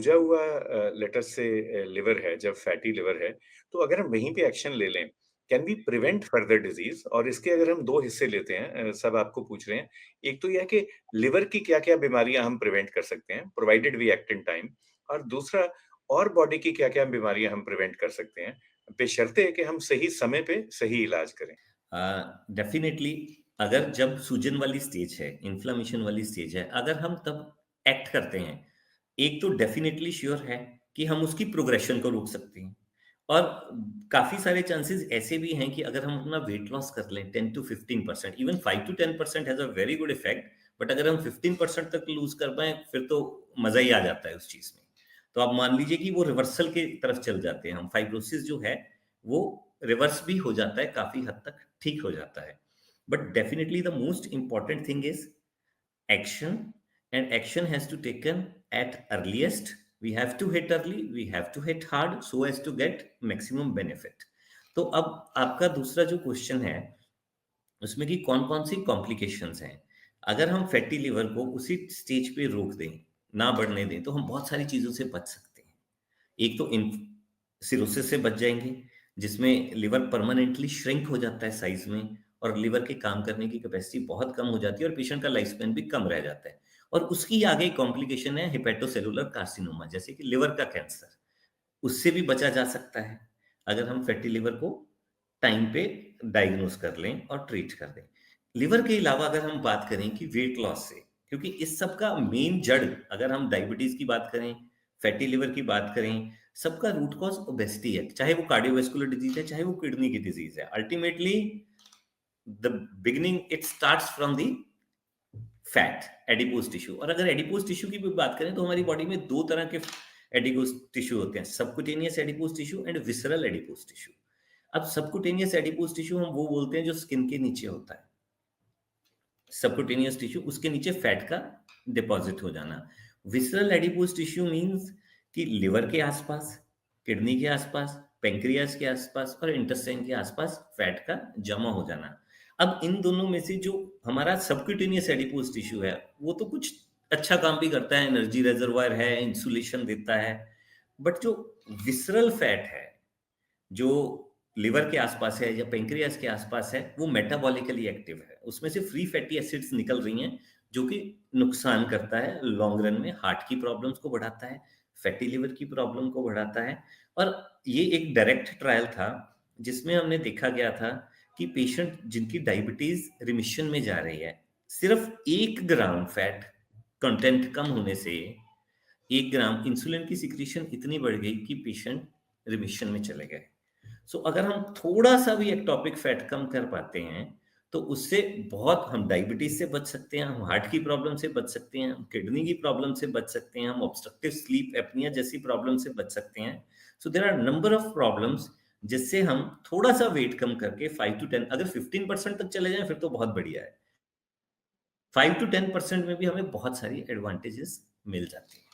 सूजा हुआ लेटर से लिवर है, जब फैटी लिवर है, तो अगर हम वहीं पे एक्शन ले लें, can we prevent further disease? और इसके अगर हम 2 हिस्से लेते हैं, सब आपको पूछ रहे हैं। एक तो ये है कि लिवर की क्या-क्या बीमारियाँ हम प्रिवेंट कर सकते हैं, provided we act in time, और दूसरा और बॉडी की क्या-क्या बीमारियाँ हम प्रिवेंट कर सकते हैं, बशर्ते कि हम सही समय पे सही इलाज करें। डेफिनेटली अगर जब सूजन वाली स्टेज है, इन्फ्लेमेशन वाली स्टेज है, अगर हम तब एक्ट करते हैं, एक तो डेफिनेटली श्योर है कि हम उसकी प्रोग्रेशन को रोक सकते हैं। और काफ़ी सारे चांसेस ऐसे भी हैं कि अगर हम अपना वेट लॉस कर लें 10 to 15%, even 5 to 10% has a very good effect, but अगर हम 15% तक लूज़ कर पाएँ, फिर तो मज़ा ही आ जाता है उस चीज़ में। तो आप मान लीजिए कि वो रिवर्सल की तरफ चल जाते हैं हम, फाइब्रोसिस जो है, वो रिवर्स भी हो जाता है, काफ़ी हद तक ठीक हो जाता है। But definitely the most important thing is action, and action has to taken at earliest. We have to hit early, we have to hit hard so as to get maximum benefit. तो अब आपका दूसरा जो question है उसमें कि कौन कौन सी कॉम्प्लिकेशंस हैं। अगर हम फैटी लिवर को उसी स्टेज पे रोक दें, ना बढ़ने दें, तो हम बहुत सारी चीज़ों से बच सकते हैं। एक तो इन सिरोसिस से बच जाएँगे, जिसमें लिवर परमानेंटली श्रिंक हो जाता है साइज़ में और लिवर के काम करने की कैपेसिटी बहुत कम हो जाती है और पेशेंट का लाइफ स्पैन भी कम रह जाता है। और उसकी आगे कॉम्प्लिकेशन है हेपेटोसेलुलर कार्सिनोमा, जैसे कि लिवर का कैंसर। उससे भी बचा जा सकता है, अगर हम फैटी लिवर को टाइम पे डायग्नोज़ कर लें और ट्रीट कर दें। लिवर के अलावा अगर हम बात करें कि वेट लॉस से, क्योंकि इस सब का मेन जड़, अगर हम डायबिटीज़ की बात करें, फैटी लिवर की बात करें, सबका रूट कॉज़ ओबेसिटी है। चाहे वो कार्डियोवास्कुलर डिज़ीज़ है, चाहे वो किडनी की डिज़ीज़ है। Ultimately the beginning it starts from the fat, adipose tissue. और अगर एडिपोज टिश्यू की भी बात करें तो हमारी बॉडी में 2 तरह के एडिपोज टिश्यू होते हैं, subcutaneous adipose tissue and visceral adipose tissue. अब सबक्यूटेनियस एडिपोज टिश्यू हम वो बोलते हैं जो स्किन के नीचे होता है। सबक्यूटेनियस टिश्यू, उसके नीचे फैट का डिपॉजिट हो जाना। विसरल एडिपोज टिश्यू मीन्स कि लिवर के आसपास, किडनी के आसपास, पेंक्रियाज के आसपास और इंटेस्टाइन के आसपास फैट का जमा हो जाना। अब इन दोनों में से जो हमारा सबक्यूटेनियस एडिपोज टिश्यू है, वो तो कुछ अच्छा काम भी करता है, एनर्जी रिजर्वायर है, इंसुलेशन देता है। बट जो विसरल फैट है, जो लिवर के आसपास है या पेंक्रियाज के आसपास है, वो मेटाबॉलिकली एक्टिव है। उसमें से फ्री फैटी एसिड्स निकल रही हैं, जो कि नुकसान करता है लॉन्ग रन में, हार्ट की प्रॉब्लम्स को बढ़ाता है, फैटी लिवर की प्रॉब्लम को बढ़ाता है। और ये एक डायरेक्ट ट्रायल था, जिसमें हमने देखा गया था कि पेशेंट जिनकी डायबिटीज़ रिमिशन में जा रही है, सिर्फ 1 ग्राम फैट कंटेंट कम होने से 1 ग्राम इंसुलिन की सिक्रीशन इतनी बढ़ गई कि पेशेंट रिमिशन में चले गए। सो अगर हम थोड़ा-सा भी एक्टोपिक फैट कम कर पाते हैं, तो उससे बहुत हम डायबिटीज़ से बच सकते हैं, हम हार्ट की प्रॉब्लम से बच सकते हैं, हम किडनी की प्रॉब्लम से बच सकते हैं, हम ऑब्स्ट्रक्टिव स्लीप एपनिया जैसी प्रॉब्लम से बच सकते हैं। So there are number of problems जिससे हम थोड़ा-सा वेट कम करके 5 टू 10, अगर 15% तक चले जाएँ फिर तो बहुत बढ़िया है। 5 टू 10% में भी हमें बहुत सारी एडवांटेजेस मिल जाती हैं।